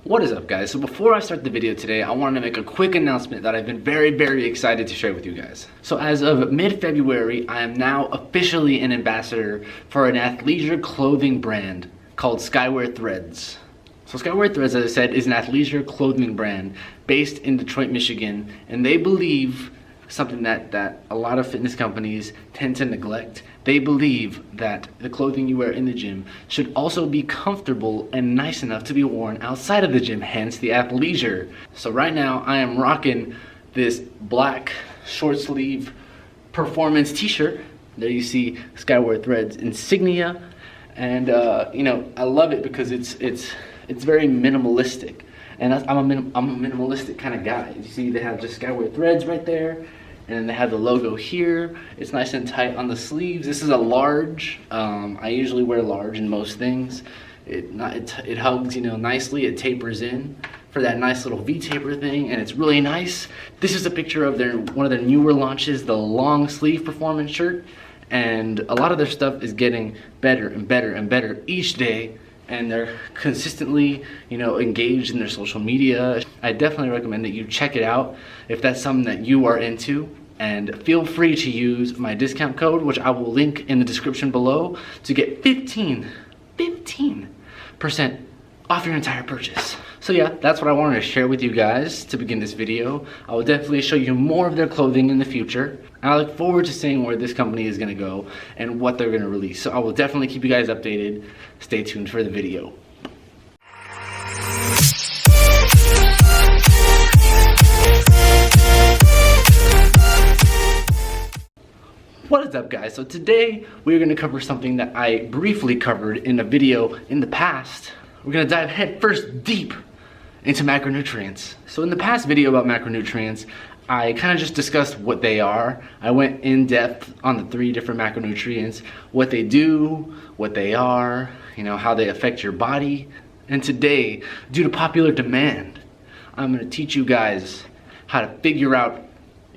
What is up, guys? So before I start the video today, I wanted to make a quick announcement that I've been very excited to share with you guys. So as of mid-February, I am now officially an ambassador for an athleisure clothing brand called Skyware Threads. So Skyware Threads, as I said, is an athleisure clothing brand based in Detroit, Michigan, and they believe something that a lot of fitness companies tend to neglect. They believe that the clothing you wear in the gym should also be comfortable and nice enough to be worn outside of the gym, hence the athleisure. So right now I am rocking this black short sleeve performance t-shirt. There you see Skyware Threads insignia, and you know, I love it because it's very minimalistic. And I'm a minimalistic kind of guy. You see they have just Skyware Threads right there, and then they have the logo here. It's nice and tight on the sleeves. This is a large. I usually wear large in most things. It hugs, you know, nicely. It tapers in for that nice little V-taper thing, and it's really nice. This is a picture of one of their newer launches, the long sleeve performance shirt, and a lot of their stuff is getting better and better each day. And they're consistently, you know, engaged in their social media. I definitely recommend that you check it out if that's something that you are into. And feel free to use my discount code, which I will link in the description below, to get 15% off your entire purchase. So yeah, that's what I wanted to share with you guys to begin this video. I will definitely show you more of their clothing in the future. And I look forward to seeing where this company is gonna go and what they're gonna release. So I will definitely keep you guys updated. Stay tuned for the video. What is up, guys? So today we're gonna cover something that I briefly covered in a video in the past. We're gonna dive head first deep into macronutrients. So in the past video about macronutrients, I kind of just discussed what they are. I went in depth on the 3 different macronutrients, what they do, what they are, you know, how they affect your body. And today, due to popular demand, I'm gonna teach you guys how to figure out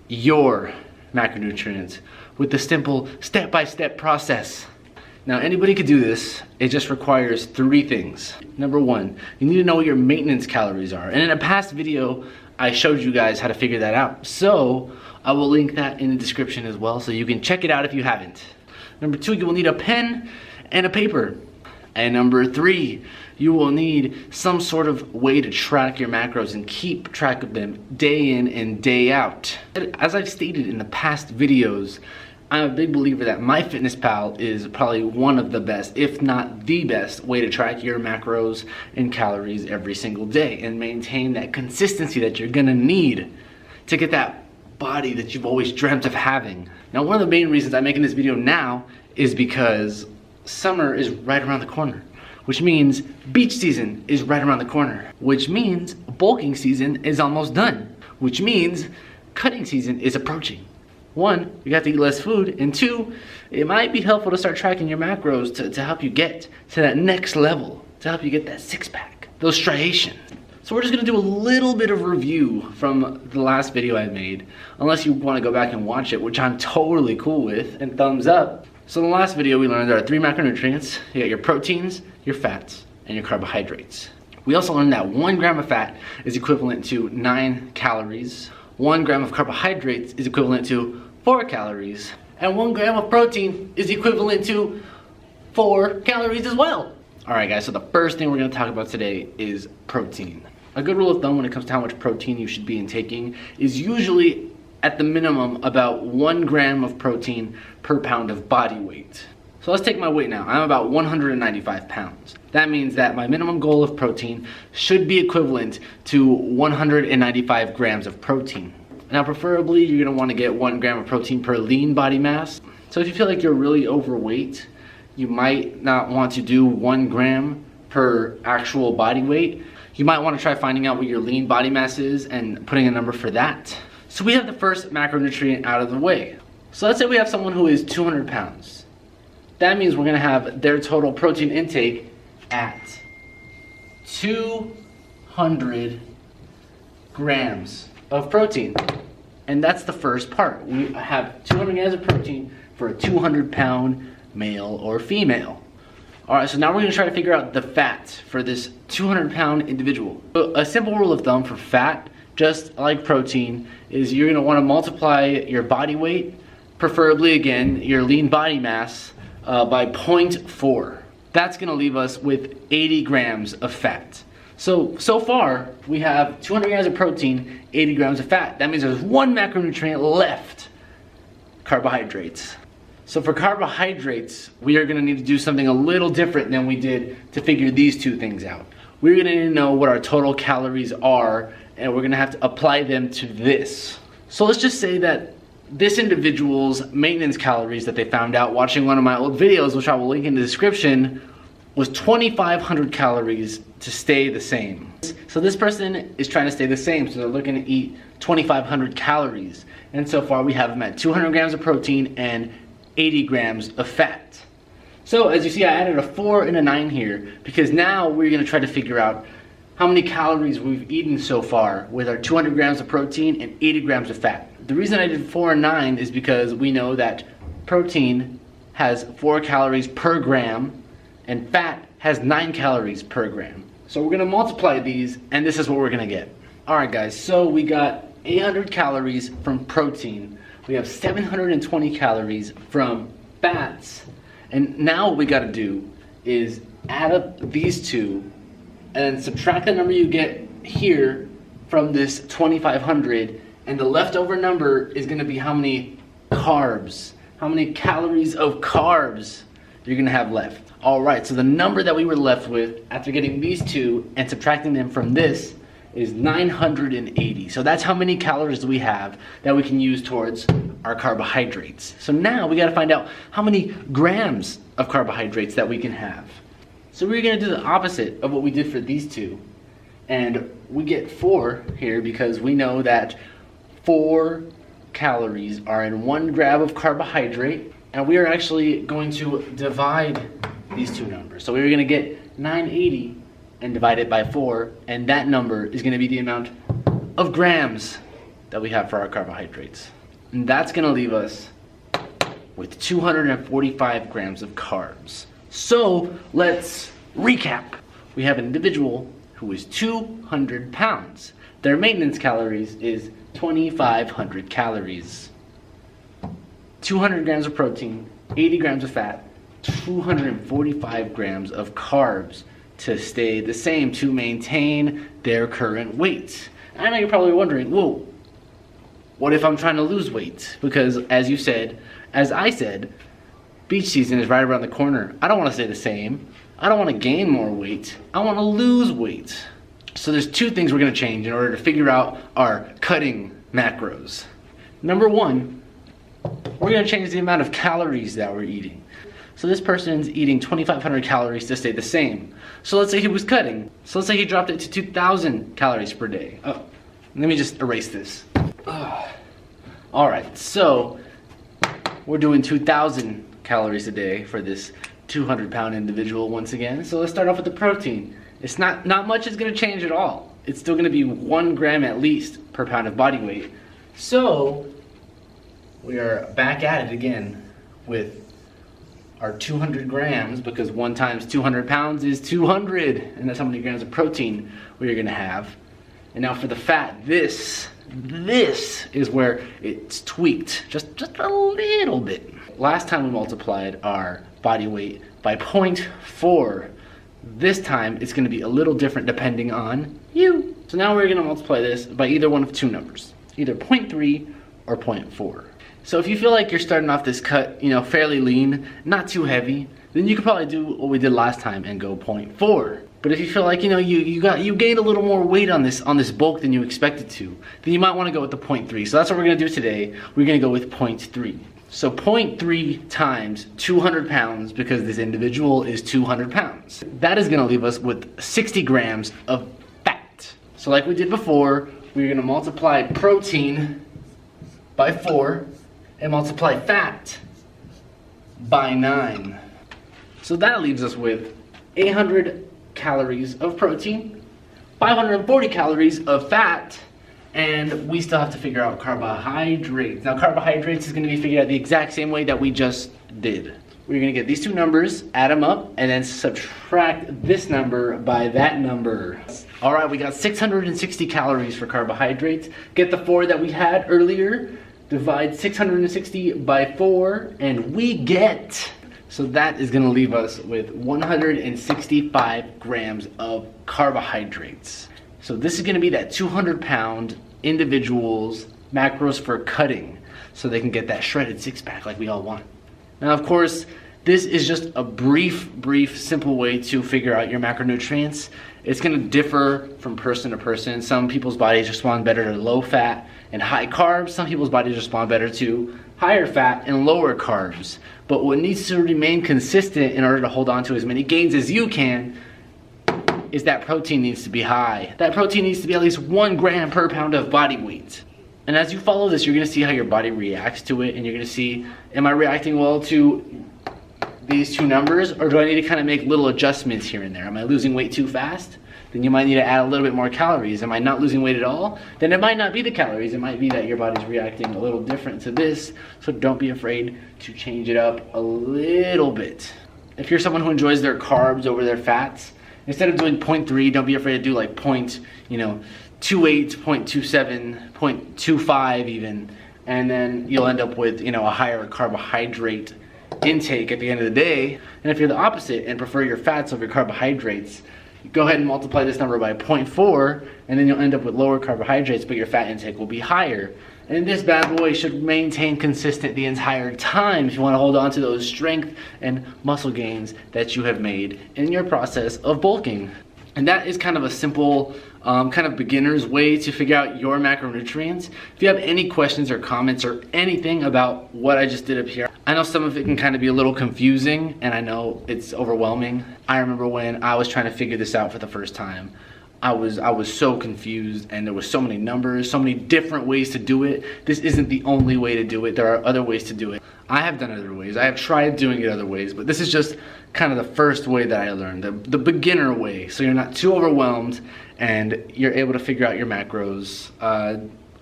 your macronutrients with the simple step-by-step process. Now, anybody could do this. It just requires 3 things. Number 1, you need to know what your maintenance calories are. And in a past video, I showed you guys how to figure that out. So I will link that in the description as well, so you can check it out if you haven't. Number 2, you will need a pen and a paper. And number 3, you will need some sort of way to track your macros and keep track of them day in and day out. As I've stated in the past videos, I'm a big believer that MyFitnessPal is probably one of the best, if not the best, way to track your macros and calories every single day and maintain that consistency that you're gonna need to get that body that you've always dreamt of having. Now, one of the main reasons I'm making this video now is because summer is right around the corner, which means beach season is right around the corner, which means bulking season is almost done, which means cutting season is approaching. 1, you have to eat less food, and 2, it might be helpful to start tracking your macros to help you get to that next level, to help you get that 6-pack, those striations. So we're just gonna do a little bit of review from the last video I made, unless you wanna go back and watch it, which I'm totally cool with, and thumbs up. So in the last video we learned there are 3 macronutrients. You got your proteins, your fats, and your carbohydrates. We also learned that 1 gram of fat is equivalent to 9 calories. 1 gram of carbohydrates is equivalent to 4 calories, and 1 gram of protein is equivalent to 4 calories as well. Alright guys, so the first thing we're going to talk about today is protein. A good rule of thumb when it comes to how much protein you should be intaking is usually at the minimum about 1 gram of protein per pound of body weight. So let's take my weight now. I'm about 195 pounds. That means that my minimum goal of protein should be equivalent to 195 grams of protein. Now preferably you're gonna wanna get 1 gram of protein per lean body mass. So if you feel like you're really overweight, you might not want to do 1 gram per actual body weight. You might wanna try finding out what your lean body mass is and putting a number for that. So we have the first macronutrient out of the way. So let's say we have someone who is 200 pounds. That means we're gonna have their total protein intake at 200 grams of protein. And that's the first part. We have 200 grams of protein for a 200-pound male or female. Alright, so now we're going to try to figure out the fat for this 200-pound individual. So a simple rule of thumb for fat, just like protein, is you're going to want to multiply your body weight, preferably again, your lean body mass, by 0.4. That's going to leave us with 80 grams of fat. So far, we have 200 grams of protein, 80 grams of fat. That means there's one macronutrient left, carbohydrates. So for carbohydrates, we are going to need to do something a little different than we did to figure these two things out. We're going to need to know what our total calories are, and we're going to have to apply them to this. So let's just say that this individual's maintenance calories that they found out watching one of my old videos, which I will link in the description, was 2,500 calories to stay the same. So this person is trying to stay the same, so they're looking to eat 2,500 calories. And so far we have them at 200 grams of protein and 80 grams of fat. So as you see, I added a 4 and a 9 here because now we're going to try to figure out how many calories we've eaten so far with our 200 grams of protein and 80 grams of fat. The reason I did 4 and 9 is because we know that protein has 4 calories per gram and fat has 9 calories per gram. So we're going to multiply these and this is what we're going to get. Alright guys, so we got 800 calories from protein. We have 720 calories from fats. And now what we got to do is add up these two and subtract the number you get here from this 2,500, and the leftover number is going to be how many carbs, how many calories of carbs you're going to have left. Alright, so the number that we were left with after getting these two and subtracting them from this is 980. So that's how many calories we have that we can use towards our carbohydrates. So now we got to find out how many grams of carbohydrates that we can have. So we're going to do the opposite of what we did for these two. And we get 4 here because we know that 4 calories are in 1 gram of carbohydrate. And we are actually going to divide these two numbers. So we're going to get 980 and divide it by 4, and that number is going to be the amount of grams that we have for our carbohydrates. And that's going to leave us with 245 grams of carbs. So let's recap. We have an individual who is 200 pounds. Their maintenance calories is 2,500 calories. 200 grams of protein, 80 grams of fat, 245 grams of carbs to stay the same, to maintain their current weight. I know you're probably wondering, whoa, what if I'm trying to lose weight? Because as you said, as I said, beach season is right around the corner. I don't want to stay the same. I don't want to gain more weight. I want to lose weight. So there's two things we're going to change in order to figure out our cutting macros. Number one, we're going to change the amount of calories that we're eating. So this person's eating 2,500 calories to stay the same. So let's say he was cutting. So let's say he dropped it to 2,000 calories per day. Oh, let me just erase this. Alright, so we're doing 2,000 calories a day for this 200-pound individual once again. So let's start off with the protein. It's not much is going to change at all. It's still going to be 1 gram at least per pound of body weight. So we are back at it again with our 200 grams, because 1 times 200 pounds is 200, and that's how many grams of protein we're going to have. And now for the fat, this is where it's tweaked just a little bit. Last time we multiplied our body weight by 0.4. This time it's going to be a little different depending on you. So now we're going to multiply this by either one of two numbers, either 0.3 or 0.4. So if you feel like you're starting off this cut, fairly lean, not too heavy, then you could probably do what we did last time and go 0.4. But if you feel like you gained a little more weight on this bulk than you expected to, then you might want to go with the 0.3. So that's what we're going to do today. We're going to go with 0.3. So 0.3 times 200 pounds, because this individual is 200 pounds. That is going to leave us with 60 grams of fat. So like we did before, we're going to multiply protein by 4 and multiply fat by 9. So that leaves us with 800 calories of protein, 540 calories of fat, and we still have to figure out carbohydrates. Now carbohydrates is going to be figured out the exact same way that we just did. we're gonna get these two numbers, add them up, and then subtract this number by that number. All right, we got 660 calories for carbohydrates. Get the 4 that we had earlier, divide 660 by 4, and we get, so that is gonna leave us with 165 grams of carbohydrates. So this is gonna be that 200-pound individual's macros for cutting, so they can get that shredded six-pack like we all want. Now, of course, this is just a brief, simple way to figure out your macronutrients. It's gonna differ from person to person. Some people's bodies respond better to low fat and high carbs. Some people's bodies respond better to higher fat and lower carbs. But what needs to remain consistent in order to hold on to as many gains as you can is that protein needs to be high. That protein needs to be at least 1 gram per pound of body weight. And as you follow this, you're gonna see how your body reacts to it, and you're gonna see, am I reacting well to these two numbers, or do I need to kind of make little adjustments here and there? Am I losing weight too fast? Then you might need to add a little bit more calories. Am I not losing weight at all? Then it might not be the calories. It might be that your body's reacting a little different to this, so don't be afraid to change it up a little bit. If you're someone who enjoys their carbs over their fats, instead of doing 0.3, don't be afraid to do like 0.28, 0.27, 0.25 even, and then you'll end up with, a higher carbohydrate intake at the end of the day. And if you're the opposite and prefer your fats over your carbohydrates, go ahead and multiply this number by 0.4, and then you'll end up with lower carbohydrates, but your fat intake will be higher. And this bad boy should maintain consistent the entire time if you want to hold on to those strength and muscle gains that you have made in your process of bulking. And that is kind of a simple, kind of beginner's way to figure out your macronutrients. If you have any questions or comments or anything about what I just did up here, I know some of it can kind of be a little confusing, and I know it's overwhelming. I remember when I was trying to figure this out for the first time, I was so confused, and there was so many numbers, so many different ways to do it. This isn't the only way to do it. There are other ways to do it. I have done other ways. I have tried doing it other ways, but this is just kind of the first way that I learned, the beginner way, so you're not too overwhelmed and you're able to figure out your macros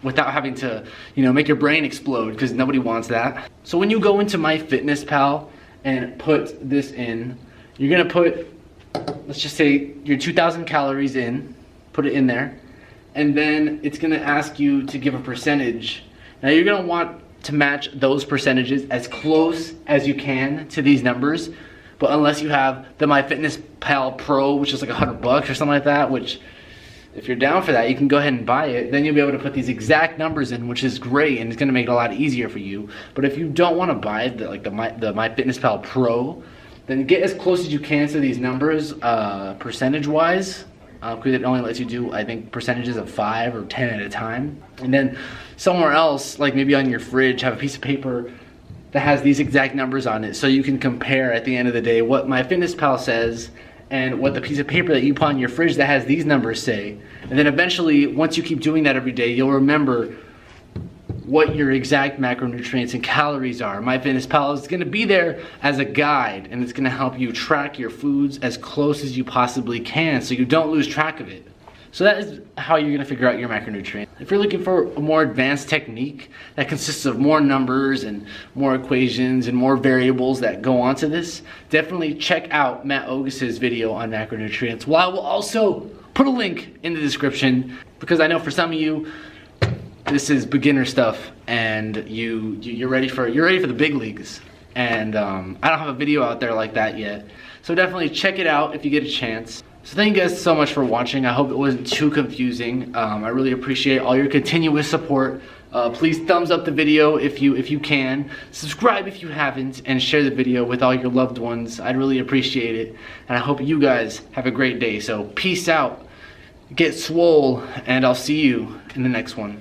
without having to, make your brain explode, because nobody wants that. So when you go into MyFitnessPal and put this in, you're gonna put, let's just say, your 2,000 calories in, put it in there, and then it's gonna ask you to give a percentage. Now you're gonna want to match those percentages as close as you can to these numbers, but unless you have the MyFitnessPal Pro, which is like $100 or something like that, which if you're down for that, you can go ahead and buy it. Then you'll be able to put these exact numbers in, which is great, and it's gonna make it a lot easier for you. But if you don't wanna buy the MyFitnessPal Pro, then get as close as you can to these numbers percentage-wise, because it only lets you do, I think, percentages of 5 or 10 at a time. And then somewhere else, like maybe on your fridge, have a piece of paper that has these exact numbers on it, so you can compare at the end of the day what MyFitnessPal says and what the piece of paper that you put on your fridge that has these numbers say. And then eventually, once you keep doing that every day, you'll remember what your exact macronutrients and calories are. MyFitnessPal is gonna be there as a guide, and it's gonna help you track your foods as close as you possibly can so you don't lose track of it. So that is how you're gonna figure out your macronutrients. If you're looking for a more advanced technique that consists of more numbers and more equations and more variables that go onto this, definitely check out Matt Ogus's video on macronutrients. Well, I will also put a link in the description, because I know for some of you, this is beginner stuff, and you're ready for the big leagues. And I don't have a video out there like that yet, so definitely check it out if you get a chance. So thank you guys so much for watching. I hope it wasn't too confusing. I really appreciate all your continuous support. Please thumbs up the video if you can. Subscribe if you haven't, and share the video with all your loved ones. I'd really appreciate it. And I hope you guys have a great day. So peace out, get swole, and I'll see you in the next one.